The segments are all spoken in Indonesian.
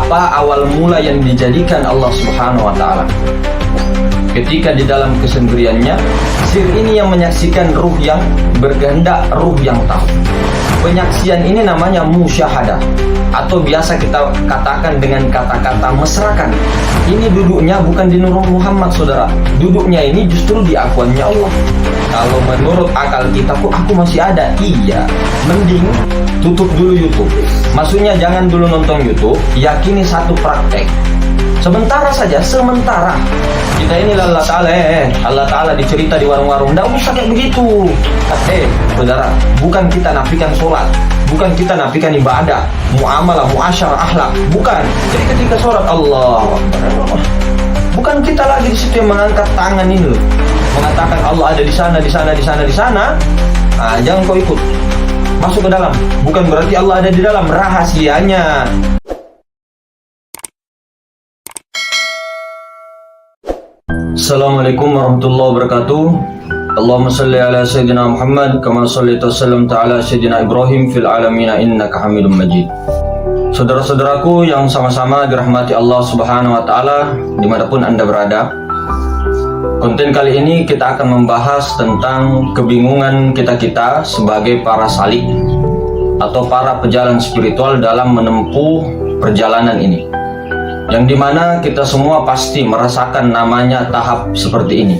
Apa awal mula yang dijadikan Allah Subhanahu wa Ta'ala? Ketika di dalam kesendiriannya, sir ini yang menyaksikan ruh yang berkehendak, ruh yang tahu. Penyaksian ini namanya musyahadah, atau biasa kita katakan dengan kata-kata mesrakan. Ini duduknya bukan di Nur Muhammad, saudara. Duduknya ini justru di akuannya Allah. Kalau menurut akal kita, kok aku masih ada? Iya, mending tutup dulu YouTube. Maksudnya jangan dulu nonton YouTube, yakini satu praktek. Sementara saja, sementara. Kita ini Allah Ta'ala dicerita di warung-warung. Nggak usah kayak begitu. Saudara, bukan kita nafikan sholat, bukan kita nafikan ibadah, muamalah, muasyarah, akhlak, bukan. Jadi ketika sholat Allah, bukan kita lagi di situ yang mengangkat tangan ini loh, mengatakan Allah ada di sana, di sana, di sana, di sana. Nah, jangan kau ikut masuk ke dalam. Bukan berarti Allah ada di dalam, rahasianya. Assalamualaikum warahmatullahi wabarakatuh. Allahumma salli ala Sayyidina Muhammad kama sallaita sallam ta'ala Sayyidina Ibrahim fil alamina innaka hamidun majid. Saudara-saudaraku yang sama-sama dirahmati Allah Subhanahu wa Ta'ala dimanapun Anda berada, konten kali ini kita akan membahas tentang kebingungan kita-kita sebagai para salik atau para pejalan spiritual dalam menempuh perjalanan ini, yang dimana kita semua pasti merasakan namanya tahap seperti ini.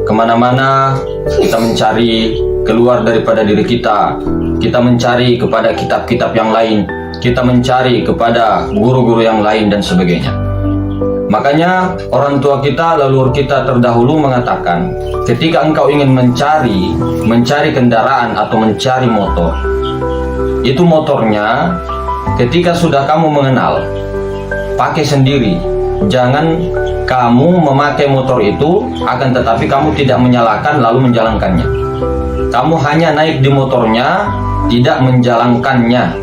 Kemana-mana kita mencari keluar daripada diri kita mencari kepada kitab-kitab yang lain, kita mencari kepada guru-guru yang lain dan sebagainya. Makanya orang tua kita, leluhur kita terdahulu mengatakan, ketika engkau ingin mencari kendaraan atau mencari motor, itu motornya ketika sudah kamu mengenal, pakai sendiri. Jangan kamu memakai motor itu, akan tetapi kamu tidak menyalakan lalu menjalankannya. Kamu hanya naik di motornya, tidak menjalankannya.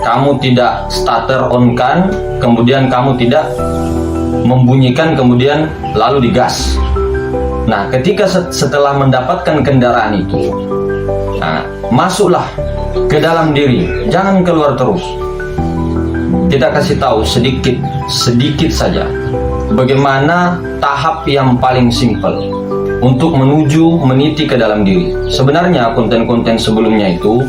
Kamu tidak starter on-kan, kemudian kamu tidak membunyikan, kemudian lalu digas. Nah, ketika setelah mendapatkan kendaraan itu, masuklah ke dalam diri, jangan keluar terus. Kita kasih tahu sedikit saja bagaimana tahap yang paling simpel untuk menuju meniti ke dalam diri. Sebenarnya konten-konten sebelumnya itu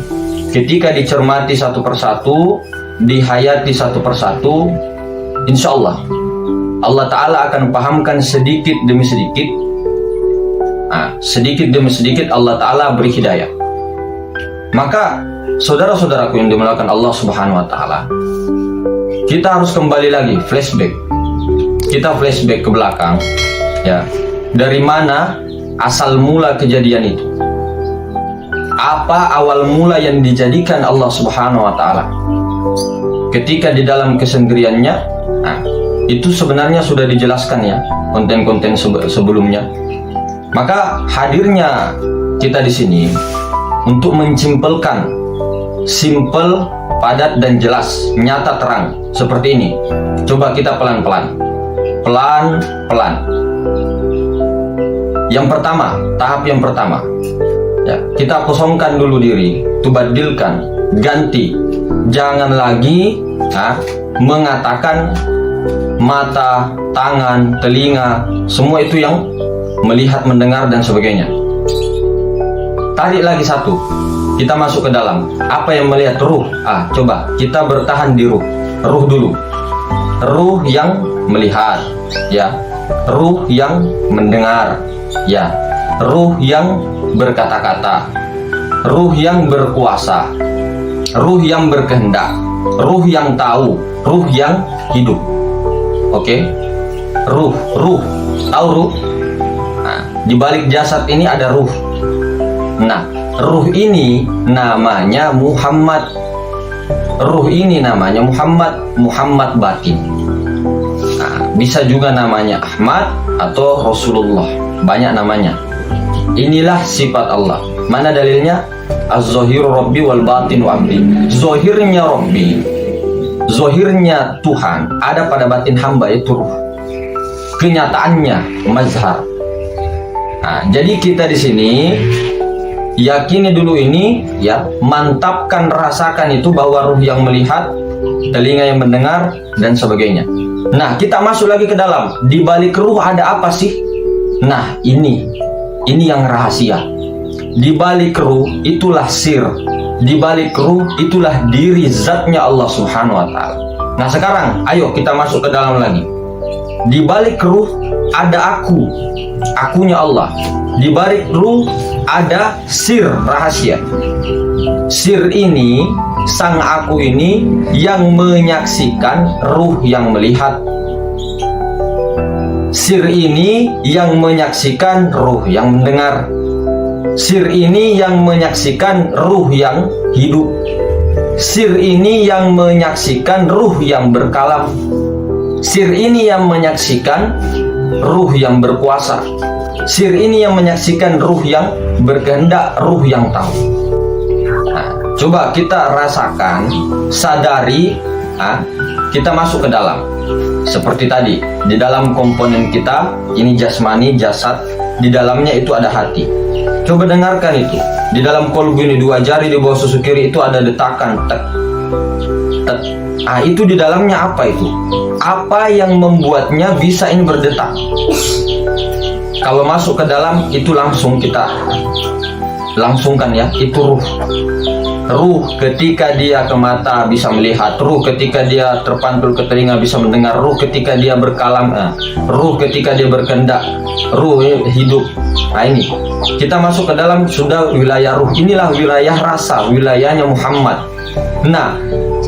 ketika dicermati satu persatu, dihayati satu persatu, insya Allah Allah Ta'ala akan pahamkan sedikit demi sedikit. Sedikit demi sedikit Allah Ta'ala beri hidayah. Maka saudara-saudaraku yang dimuliakan Allah Subhanahu wa Ta'ala, kita harus kembali lagi, flashback. Kita flashback ke belakang, ya. Dari mana asal mula kejadian itu? Apa awal mula yang dijadikan Allah Subhanahu wa Ta'ala? Ketika di dalam kesendiriannya, itu sebenarnya sudah dijelaskan ya, konten-konten sebelumnya. Maka hadirnya kita di sini untuk mensimpelkan, simple, padat dan jelas, nyata terang seperti ini. Coba kita pelan-pelan. Yang pertama, tahap yang pertama, ya, kita kosongkan dulu diri, tubadilkan, ganti. Jangan lagi mengatakan mata, tangan, telinga, semua itu yang melihat, mendengar dan sebagainya. Tarik lagi satu, kita masuk ke dalam. Apa yang melihat? Ruh. Coba kita bertahan di ruh. Ruh dulu. Ruh yang melihat, ya. Ruh yang mendengar, ya. Ruh yang berkata-kata. Ruh yang berkuasa. Ruh yang berkehendak. Ruh yang tahu. Ruh yang hidup. Oke? Ruh. Tahu ruh? Di balik jasad ini ada ruh. Nah, ruh ini namanya Muhammad. Ruh ini namanya Muhammad batin. Bisa juga namanya Ahmad atau Rasulullah. Banyak namanya. Inilah sifat Allah. Mana dalilnya? Az-zahiru Rabbi wal batinu abdi. Zahirnya Rabbi, zahirnya Tuhan ada pada batin hamba, itu ruh. Kenyataannya mazhar. Jadi kita di sini yakini dulu ini, ya, mantapkan, rasakan itu bahwa ruh yang melihat, telinga yang mendengar, dan sebagainya. Nah, kita masuk lagi ke dalam. Di balik ruh ada apa sih? Nah, ini yang rahasia. Di balik ruh itulah sir. Di balik ruh itulah diri zatnya Allah Subhanahu wa Ta'ala. Nah, sekarang ayo kita masuk ke dalam lagi. Di balik ruh ada aku, akunya Allah. Di balik ruh ada sir, rahasia. Sir ini, sang aku ini yang menyaksikan, ruh yang melihat. Sir ini yang menyaksikan, ruh yang mendengar. Sir ini yang menyaksikan, ruh yang hidup. Sir ini yang menyaksikan, ruh yang berkalam. Sir ini yang menyaksikan, ruh yang berkuasa. Sir ini yang menyaksikan, ruh yang berkehendak, ruh yang tahu. Nah, coba kita rasakan, sadari, kita masuk ke dalam. Seperti tadi, di dalam komponen kita, ini jasmani, jasad, di dalamnya itu ada hati. Coba dengarkan itu. Di dalam kolbu ini, 2 jari di bawah susu kiri itu ada detakan, tek, tek. Itu di dalamnya apa itu? Apa yang membuatnya bisa ini berdetak? Kalau masuk ke dalam itu langsung kita langsungkan ya, itu ruh. Ruh ketika dia ke mata bisa melihat, ruh ketika dia terpantul ke telinga bisa mendengar, ruh ketika dia berkalam, ruh ketika dia berkehendak, ruh hidup. Nah, ini kita masuk ke dalam sudah wilayah ruh. Inilah wilayah rasa, wilayahnya Muhammad. Nah,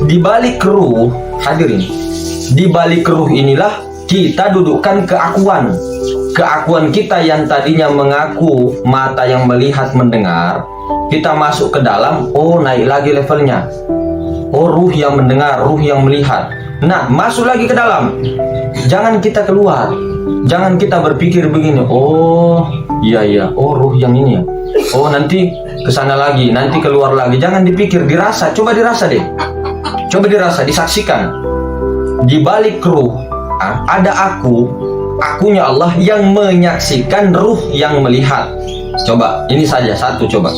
di balik ruh, hadirin, di balik ruh inilah kita dudukkan keakuan. Keakuan kita yang tadinya mengaku mata yang melihat mendengar, kita masuk ke dalam, naik lagi levelnya. Ruh yang mendengar, ruh yang melihat. Nah, masuk lagi ke dalam. Jangan kita keluar. Jangan kita berpikir begini, iya, ruh yang ini ya. Nanti kesana lagi, nanti keluar lagi. Jangan dipikir, dirasa. Coba dirasa deh. Coba dirasa, disaksikan. Di balik ruh ada aku, akunya Allah yang menyaksikan, ruh yang melihat. Coba, ini saja satu, coba.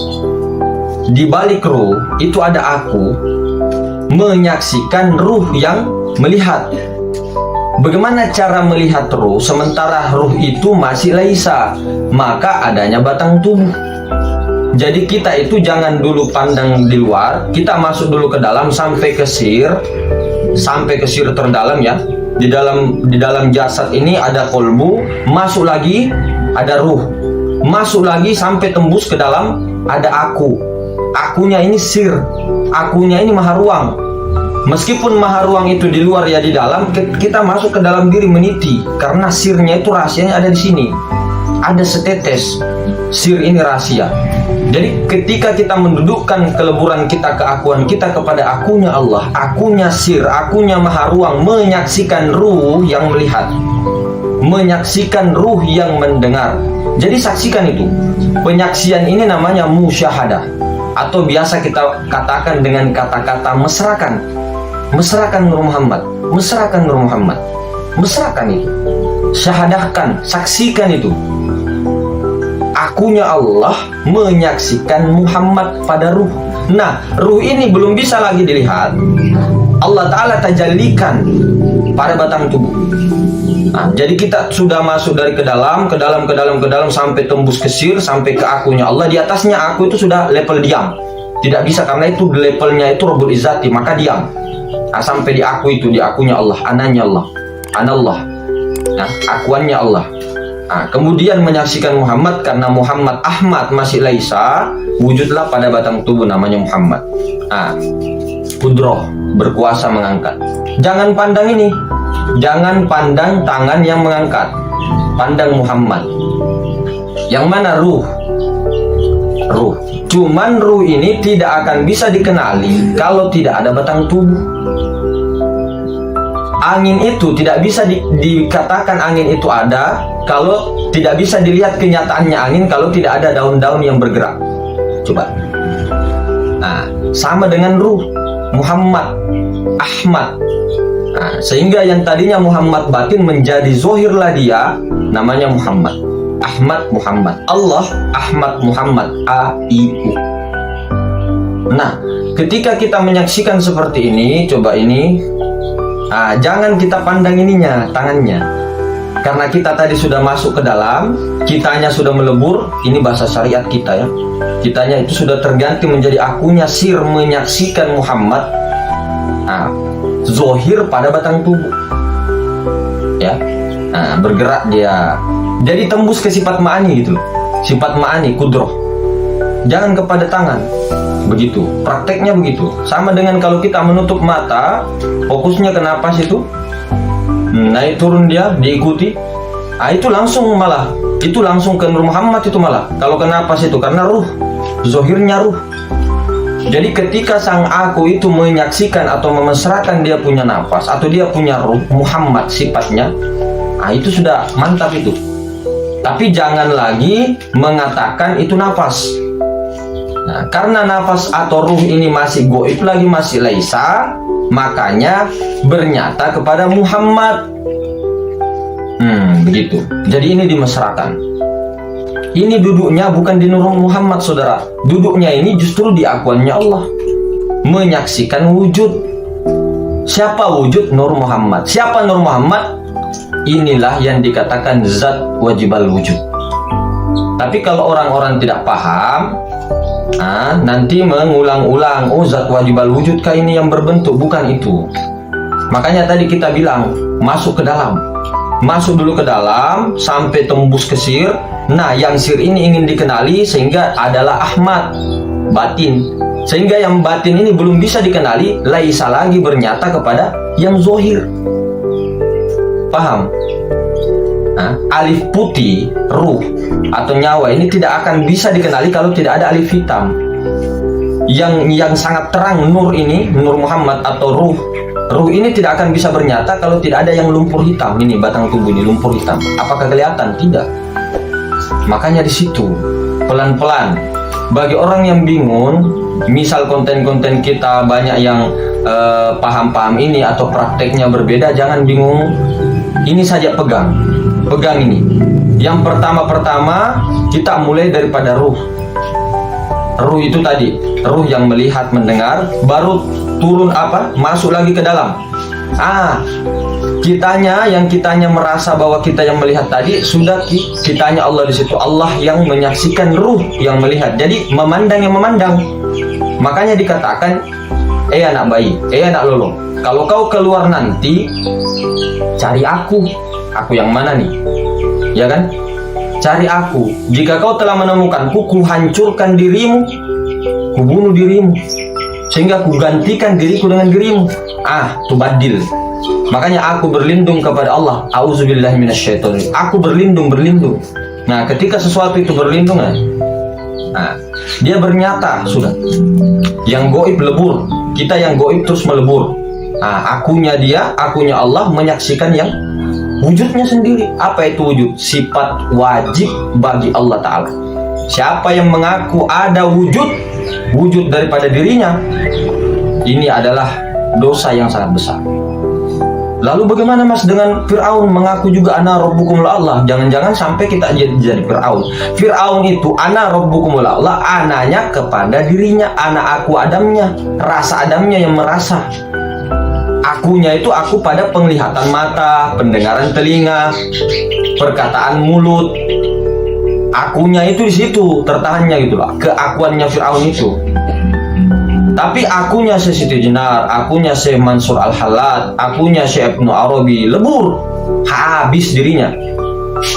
Di balik ruh itu ada aku menyaksikan, ruh yang melihat. Bagaimana cara melihat ruh sementara ruh itu masih laisa? Maka adanya batang tubuh. Jadi kita itu jangan dulu pandang di luar, kita masuk dulu ke dalam sampai ke sir terdalam ya. Di dalam jasad ini ada kolbu, masuk lagi ada ruh, masuk lagi sampai tembus ke dalam ada aku. Akunya ini sir, akunya ini maha ruang. Meskipun maha ruang itu di luar ya di dalam, kita masuk ke dalam diri meniti, karena sirnya itu rahasianya ada di sini. Ada setetes sir ini rahasia. Jadi ketika kita mendudukkan keleburan kita, keakuan kita kepada akunya Allah, akunya sir, akunya maha ruang, menyaksikan ruh yang melihat, menyaksikan ruh yang mendengar. Jadi saksikan itu. Penyaksian ini namanya musyahadah, atau biasa kita katakan dengan kata-kata mesrakan. Mesrakan Nur Muhammad, mesrakan Nur Muhammad, mesrakan itu. Syahadahkan, saksikan itu. Akunya Allah menyaksikan Muhammad pada ruh. Nah, ruh ini belum bisa lagi dilihat. Allah Ta'ala tajallikan pada batang tubuh. Nah, jadi kita sudah masuk dari ke dalam sampai tembus ke sir, sampai ke akunya Allah. Di atasnya aku itu sudah level diam. Tidak bisa, karena itu levelnya itu Rabbul Izzati, maka diam. Sampai di aku itu, di akunya Allah, ananya Allah, anallah. Nah, akuannya Allah. Nah, kemudian menyaksikan Muhammad, karena Muhammad Ahmad masih laisa, wujudlah pada batang tubuh namanya Muhammad. Nah, kudroh, berkuasa mengangkat. Jangan pandang ini, jangan pandang tangan yang mengangkat, pandang Muhammad. Yang mana ruh? Ruh. Cuman ruh ini tidak akan bisa dikenali kalau tidak ada batang tubuh. Angin itu tidak bisa dikatakan angin itu ada kalau tidak bisa dilihat kenyataannya angin kalau tidak ada daun-daun yang bergerak. Coba. Nah, sama dengan ruh Muhammad Ahmad. Nah, sehingga yang tadinya Muhammad batin menjadi zohirlah dia, namanya Muhammad. Ahmad Muhammad. Allah Ahmad Muhammad, A I U. Nah, ketika kita menyaksikan seperti ini, coba ini, jangan kita pandang ininya, tangannya. Karena kita tadi sudah masuk ke dalam, kitanya sudah melebur, ini bahasa syariat kita ya. Kitanya itu sudah terganti menjadi akunya sir menyaksikan Muhammad. Zohir pada batang tubuh. Ya. Bergerak dia. Jadi tembus ke sifat ma'ani gitu. Sifat ma'ani, kudroh. Jangan kepada tangan. Begitu. Prakteknya begitu. Sama dengan kalau kita menutup mata, fokusnya ke napas itu. Naik turun dia, diikuti. Itu langsung malah. Itu langsung ke Nur Muhammad itu malah. Kalau ke napas itu, karena ruh. Zohirnya ruh. Jadi ketika sang aku itu menyaksikan atau memesrakan dia punya nafas atau dia punya ruh, Muhammad sifatnya, itu sudah mantap itu. Tapi jangan lagi mengatakan itu nafas. Nah, karena nafas atau ruh ini masih goib lagi, masih laisa, makanya bernyata kepada Muhammad. Begitu. Jadi ini dimesrakan. Ini duduknya bukan di Nur Muhammad, saudara. Duduknya ini justru di akuannya Allah. Menyaksikan wujud. Siapa wujud? Nur Muhammad. Siapa Nur Muhammad? Inilah yang dikatakan zat wajibal wujud. Tapi kalau orang-orang tidak paham, nanti mengulang-ulang, zat wajibal wujud kah ini yang berbentuk? Bukan itu. Makanya tadi kita bilang, masuk ke dalam. Masuk dulu ke dalam, sampai tembus ke sir. Nah, yang sir ini ingin dikenali, sehingga adalah Ahmad, batin. Sehingga yang batin ini belum bisa dikenali, laisa lagi bernyata kepada yang zohir. Paham? Alif putih, ruh, atau nyawa ini tidak akan bisa dikenali kalau tidak ada alif hitam. Yang sangat terang nur ini, Nur Muhammad atau ruh. Ruh ini tidak akan bisa bernyata kalau tidak ada yang lumpur hitam. Ini batang tubuh ini lumpur hitam. Apakah kelihatan? Tidak. Makanya di situ pelan-pelan. Bagi orang yang bingung, misal konten-konten kita banyak yang paham-paham ini atau prakteknya berbeda, jangan bingung. Ini saja pegang ini. Yang pertama kita mulai daripada ruh. Ruh itu tadi, ruh yang melihat, mendengar, baru turun masuk lagi ke dalam. Kitanya merasa bahwa kita yang melihat tadi, sudah kitanya Allah di situ. Allah yang menyaksikan, ruh yang melihat. Jadi memandang yang memandang. Makanya dikatakan, anak bayi, anak lolo, kalau kau keluar nanti, cari aku yang mana nih? Ya kan? Cari aku. Jika kau telah menemukanku, ku hancurkan dirimu, ku bunuh dirimu, sehingga ku gantikan diriku dengan dirimu. Tubadil. Makanya aku berlindung kepada Allah. Auzubillahi minasyaitonir. Aku berlindung. Nah, ketika sesuatu itu berlindung, dia bernyata sudah. Yang goib lebur. Kita yang goib terus melebur. Akunya dia, akunya Allah menyaksikan yang wujudnya sendiri. Apa itu wujud? Sifat wajib bagi Allah Ta'ala. Siapa yang mengaku ada wujud daripada dirinya, ini adalah dosa yang sangat besar. Lalu bagaimana mas dengan Fir'aun mengaku juga ana rabbukumul Allah? Jangan-jangan sampai kita jadi Fir'aun. Fir'aun itu ana rabbukumul Allah, ananya kepada dirinya, ana aku Adamnya, rasa Adamnya yang merasa. Akunya itu aku pada penglihatan mata, pendengaran telinga, perkataan mulut. Akunya itu di situ tertahannya gitu lah, keakuannya Fir'aun itu. Tapi akunya Syekh Siti Jenar, akunya Syekh Mansur Al-Halad, akunya Syekh Ibnu Arabi lebur, habis dirinya.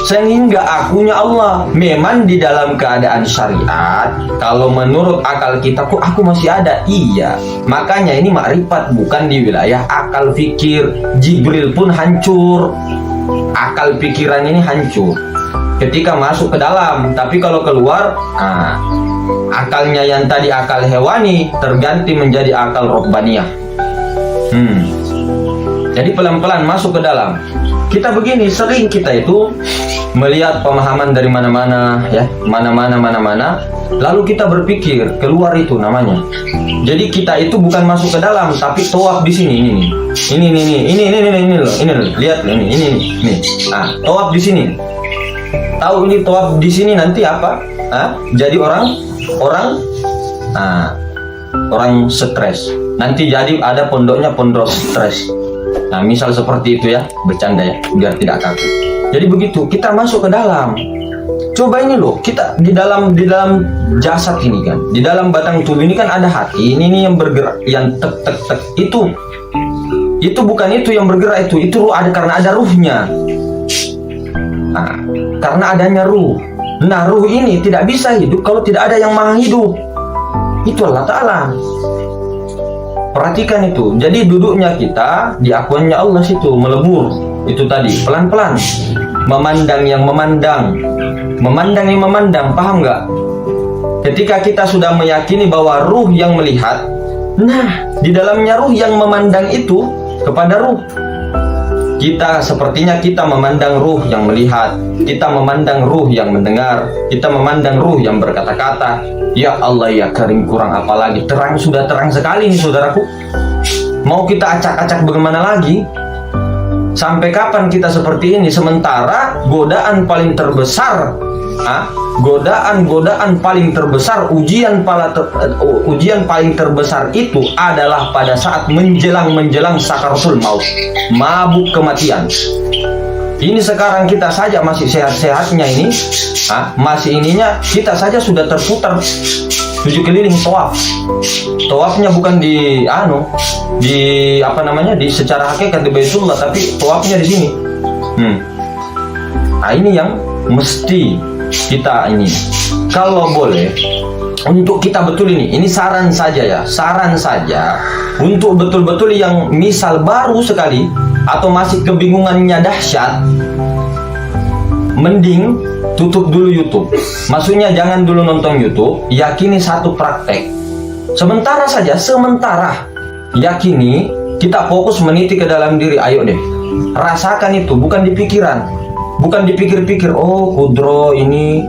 Sehingga akunya Allah. Memang di dalam keadaan syariat, kalau menurut akal kita, kok aku masih ada? Iya. Makanya ini makrifat, bukan di wilayah akal fikir. Jibril pun hancur, akal pikiran ini hancur ketika masuk ke dalam. Tapi kalau keluar, akalnya yang tadi akal hewani terganti menjadi akal robbaniyah. Jadi pelan-pelan masuk ke dalam. Kita begini, sering kita itu melihat pemahaman dari mana-mana ya, mana-mana, lalu kita berpikir keluar itu namanya. Jadi kita itu bukan masuk ke dalam, tapi tawaf di sini. Ini loh, lihat ini. Tawaf di sini. Tahu ini tawaf di sini nanti apa? Jadi orang orang stres. Nanti jadi ada pondoknya pondok stres. Nah, misal seperti itu ya, bercanda ya, biar tidak kaku. Jadi begitu, kita masuk ke dalam. Coba ini loh, kita di dalam jasad ini kan, di dalam batang tubuh ini kan ada hati. Ini yang bergerak, yang tek tek tek. Itu bukan itu yang bergerak, itu ruh ada karena ada ruhnya. Nah, karena adanya ruh. Nah, ruh ini tidak bisa hidup kalau tidak ada yang maha hidup. Itu Allah Ta'ala. Perhatikan itu. Jadi duduknya kita di akuannya Allah situ, melebur. Itu tadi, pelan-pelan. Memandang yang memandang. Memandang yang memandang, paham nggak? Ketika kita sudah meyakini bahwa ruh yang melihat, nah, di dalamnya ruh yang memandang itu kepada ruh. Kita sepertinya kita memandang ruh yang melihat, kita memandang ruh yang mendengar, kita memandang ruh yang berkata-kata. Ya Allah ya Karim, kurang apa lagi? Terang, sudah terang sekali nih saudaraku. Mau kita acak-acak bagaimana lagi? Sampai kapan kita seperti ini? Sementara godaan paling terbesar, godaan paling terbesar, ujian paling terbesar itu adalah pada saat menjelang sakaratul maut, mabuk kematian. Ini sekarang kita saja masih sehat-sehatnya ini, masih ininya, kita saja sudah terputar 7 keliling tawaf. Tawafnya bukan di di secara hakikat di Baitullah, tapi tawafnya di sini. Nah, ini yang mesti kita ini. Kalau boleh untuk kita betul ini saran saja ya, saran saja untuk betul-betul yang misal baru sekali atau masih kebingungannya dahsyat, mending tutup dulu YouTube. Maksudnya jangan dulu nonton YouTube, yakini satu praktek. Sementara saja, yakini, kita fokus meniti ke dalam diri. Ayo deh, rasakan itu, bukan di pikiran, bukan dipikir-pikir. Oh, kudro ini,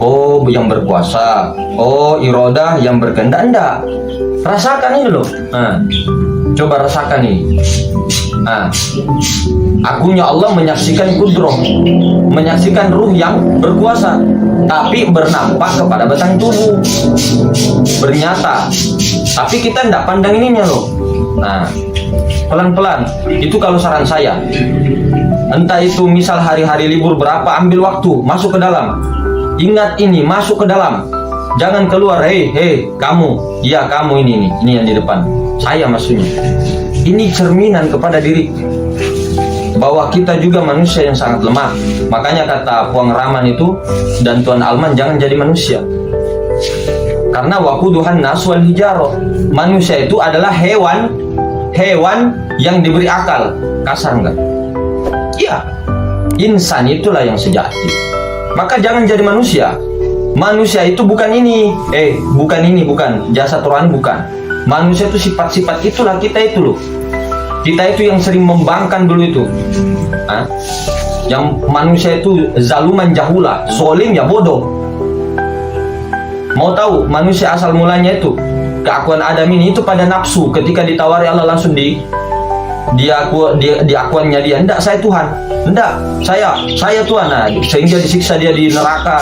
oh yang berkuasa, oh irodah yang berkehendak. Enggak, rasakan ini loh. Nah, coba rasakan nih. Nah, akunya Allah menyaksikan kudroh, menyaksikan ruh yang berkuasa, tapi bernampak kepada batang tubuh, bernyata. Tapi kita tidak pandang ininya loh. Nah, pelan-pelan. Itu kalau saran saya. Entah itu misal hari-hari libur berapa, ambil waktu, masuk ke dalam. Ingat ini, masuk ke dalam. Jangan keluar, hei, kamu. Iya, kamu ini yang di depan. Saya maksudnya. Ini cerminan kepada diri bahwa kita juga manusia yang sangat lemah. Makanya kata Puang Rahman itu dan Tuan Alman, jangan jadi manusia. Karena waquduhan nas wal hijarah. Manusia itu adalah hewan yang diberi akal. Kasar enggak? Iya. Insan itulah yang sejati. Maka jangan jadi manusia. Manusia itu bukan ini. Bukan jasad rohani, bukan. Manusia itu sifat-sifat itulah kita itu loh. Kita itu yang sering membangkang dulu itu. Yang manusia itu zaluman jahula, solim ya bodoh. Mau tahu manusia asal mulanya itu keakuan Adam ini itu pada nafsu. Ketika ditawari Allah langsung di akuannya dia. Enggak, saya Tuhan. Enggak, saya Tuhan. Nah, sehingga disiksa dia di neraka,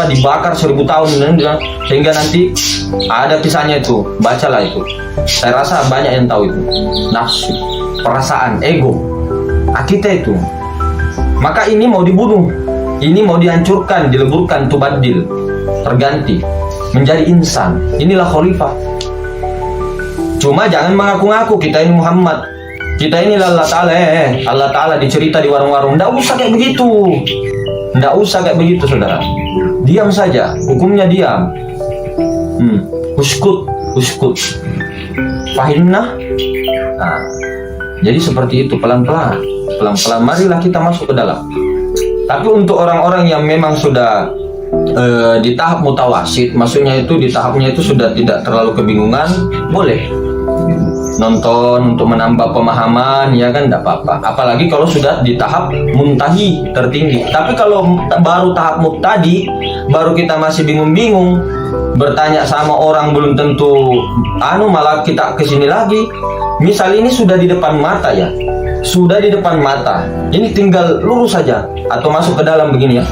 dibakar 1000 tahun, sehingga nanti ada kisahnya itu. Bacalah itu. Saya rasa banyak yang tahu itu. Nafsu, perasaan, ego. Kita itu. Maka ini mau dibunuh, ini mau dihancurkan, dileburkan, tubadil, terganti menjadi insan. Inilah khalifah. Cuma jangan mengaku-ngaku kita ini Muhammad, kita ini Allah Ta'ala. Allah Ta'ala dicerita di warung-warung. Nggak usah kayak begitu. Nggak usah kayak begitu, saudara. Diam saja, hukumnya diam. Uskut. Fahimna. Nah, jadi seperti itu, pelan-pelan. Marilah kita masuk ke dalam. Tapi untuk orang-orang yang memang sudah di tahap mutawasid, maksudnya itu di tahapnya itu sudah tidak terlalu kebingungan, boleh nonton untuk menambah pemahaman, ya kan, tidak apa-apa. Apalagi kalau sudah di tahap muntahi, tertinggi. Tapi kalau baru tahap mubtadi, baru kita masih bingung-bingung, bertanya sama orang belum tentu malah kita kesini lagi. Misal ini sudah di depan mata ya, sudah di depan mata, ini tinggal lurus saja atau masuk ke dalam begini ya.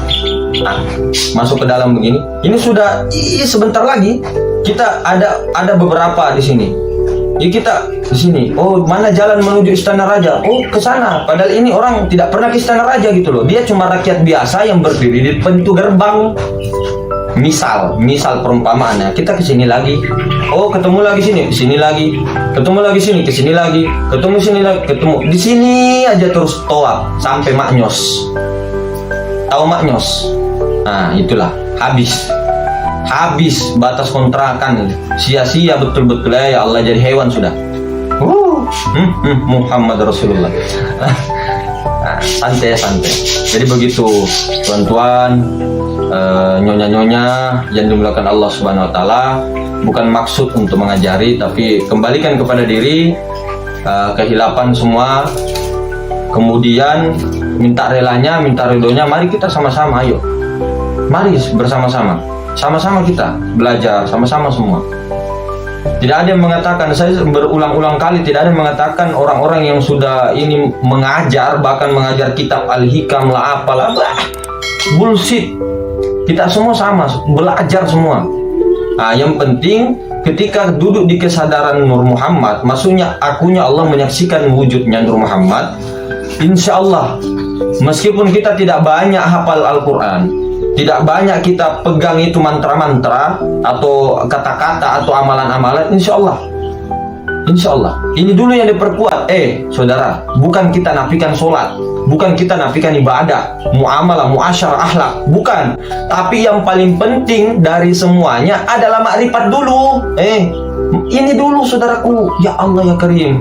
Masuk ke dalam begini, ini sudah sebentar lagi Kita ada beberapa di sini. Ya kita di sini. Oh, mana jalan menuju Istana Raja? Oh, ke sana. Padahal ini orang tidak pernah ke Istana Raja gitu loh. Dia cuma rakyat biasa yang berdiri di pintu gerbang. Misal perumpamaannya, kita ke sini lagi. Oh, ketemu lagi sini lagi. Ketemu lagi sini, ke sini lagi. Ketemu sini lagi, ketemu. Di sini aja terus toa sampai Maknyos. Tahu Maknyos? Nah, itulah habis batas kontrakan. Sia-sia betul-betul ya Allah, jadi hewan sudah. Muhammad Rasulullah. Santai. Jadi begitu tuan-tuan, nyonya-nyonya yang dimuliakan Allah Subhanahu wa taala, bukan maksud untuk mengajari, tapi kembalikan kepada diri kehilapan semua, kemudian minta relanya, minta ridhonya. Mari kita sama-sama, ayo, mari bersama-sama kita belajar sama-sama semua. Tidak ada yang mengatakan, saya berulang-ulang kali, tidak ada yang mengatakan orang-orang yang sudah ini mengajar, bahkan mengajar kitab Al-Hikam lah apalah, bullshit. Kita semua sama, belajar semua. Nah, yang penting ketika duduk di kesadaran Nur Muhammad, maksudnya akunya Allah menyaksikan wujudnya Nur Muhammad, insya Allah meskipun kita tidak banyak hafal Al-Quran, tidak banyak kita pegang itu mantra-mantra atau kata-kata atau amalan-amalan, insya Allah ini dulu yang diperkuat. Saudara, bukan kita nafikan sholat, bukan kita nafikan ibadah, muamalah, muasyarah, akhlak, bukan. Tapi yang paling penting dari semuanya adalah makrifat dulu. Ini dulu saudaraku. Ya Allah ya Karim,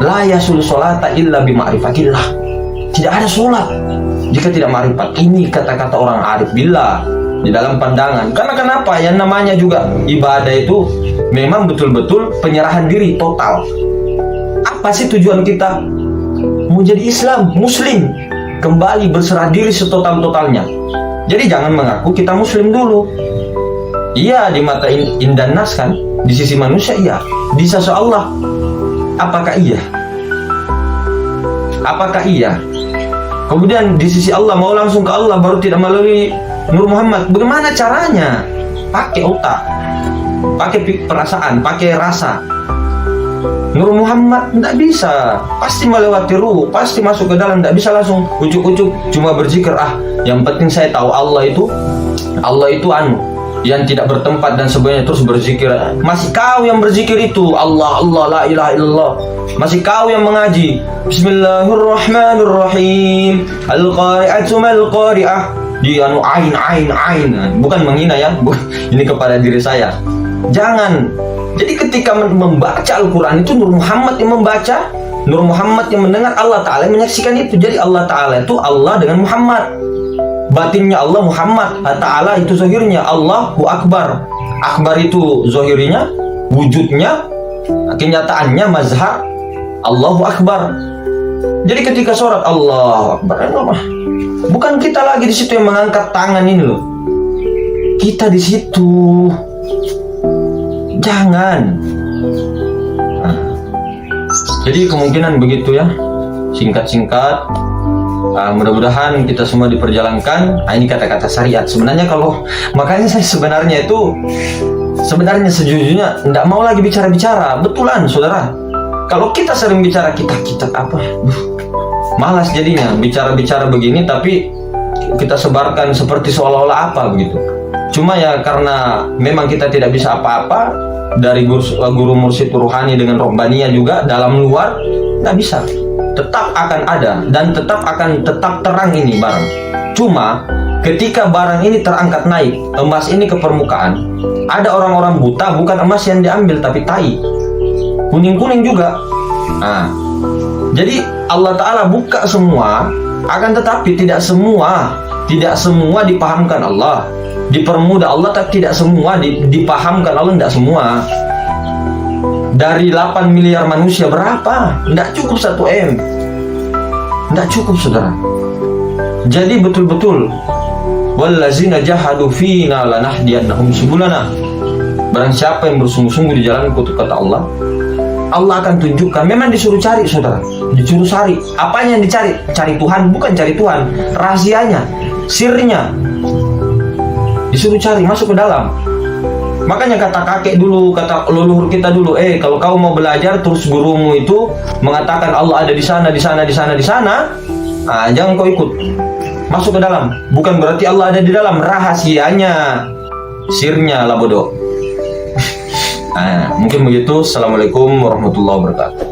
la yasul sholata illa bima'rifatillah. Tidak ada sholat jika tidak makrifat. Ini kata-kata orang arif billah di dalam pandangan. Karena kenapa? Yang namanya juga ibadah itu memang betul-betul penyerahan diri total. Apa sih tujuan kita? Mau jadi Islam, Muslim, kembali berserah diri setotal-totalnya. Jadi jangan mengaku kita Muslim dulu. Iya, di mata indan nas kan, di sisi manusia iya, di sisi Allah apakah iya? Kemudian di sisi Allah mau langsung ke Allah baru tidak melalui Nur Muhammad. Bagaimana caranya? Pakai otak, pakai perasaan, pakai rasa. Nur Muhammad tidak bisa, pasti melewati ruh, pasti masuk ke dalam, tidak bisa langsung ucuk-ucuk cuma berzikir. Yang penting saya tahu Allah itu yang tidak bertempat dan sebagainya, terus berzikir. Masih kau yang berzikir itu Allah, la ilaha illallah. Masih kau yang mengaji Bismillahirrahmanirrahim, Al-Qari'atu mal-Qari'ah. Di ain, bukan menghina ya, ini kepada diri saya. Jangan. Jadi ketika membaca Al-Quran itu Nur Muhammad yang membaca, Nur Muhammad yang mendengar, Allah Ta'ala yang menyaksikan itu. Jadi Allah Ta'ala itu Allah dengan Muhammad, batinnya Allah Muhammad, Ta'ala itu zahirnya Allahu Akbar. Akbar itu zahirnya, wujudnya, kenyataannya mazhar Allahu Akbar. Jadi ketika sholat Allahu Akbar, bukan kita lagi di situ yang mengangkat tangan ini loh. Kita di situ. Jangan. Jadi kemungkinan begitu ya, singkat-singkat. Mudah-mudahan kita semua diperjalankan. Ini kata-kata syariat. Sebenarnya makanya saya sebenarnya sejujurnya tidak mau lagi bicara-bicara. Betulan saudara. Kalau kita sering bicara kita apa? Malas jadinya bicara-bicara begini, tapi kita sebarkan seperti seolah-olah apa begitu. Cuma ya karena memang kita tidak bisa apa-apa dari guru mursyid ruhani dengan rohbaniyah juga dalam luar, nggak bisa. Tetap akan ada dan tetap terang ini barang. Cuma ketika barang ini terangkat naik, emas ini ke permukaan, ada orang-orang buta, bukan emas yang diambil tapi tai, kuning-kuning juga. Jadi Allah Ta'ala buka semua, akan tetapi tidak semua dipahamkan Allah. Dipermudah Allah, tapi tidak semua dipahamkan Allah, tidak semua. Dari 8 miliar manusia berapa? Tidak cukup 1 M. Tidak cukup saudara. Jadi betul-betul wallazina jahadu fina lanahdiyannahum subulana. Barang siapa yang bersungguh-sungguh di jalanku, kata Allah, Allah akan tunjukkan. Memang disuruh cari saudara, disuruh cari. Apanya yang dicari? Cari Tuhan, bukan cari Tuhan, rahasianya, sirnya. Disuruh cari, masuk ke dalam. Makanya kata kakek dulu, kata leluhur kita dulu, kalau kau mau belajar terus gurumu itu mengatakan Allah ada di sana, di sana, di sana, di sana, jangan kau ikut. Masuk ke dalam. Bukan berarti Allah ada di dalam, rahasianya, sirnya lah bodoh. Mungkin begitu. Assalamualaikum warahmatullahi wabarakatuh.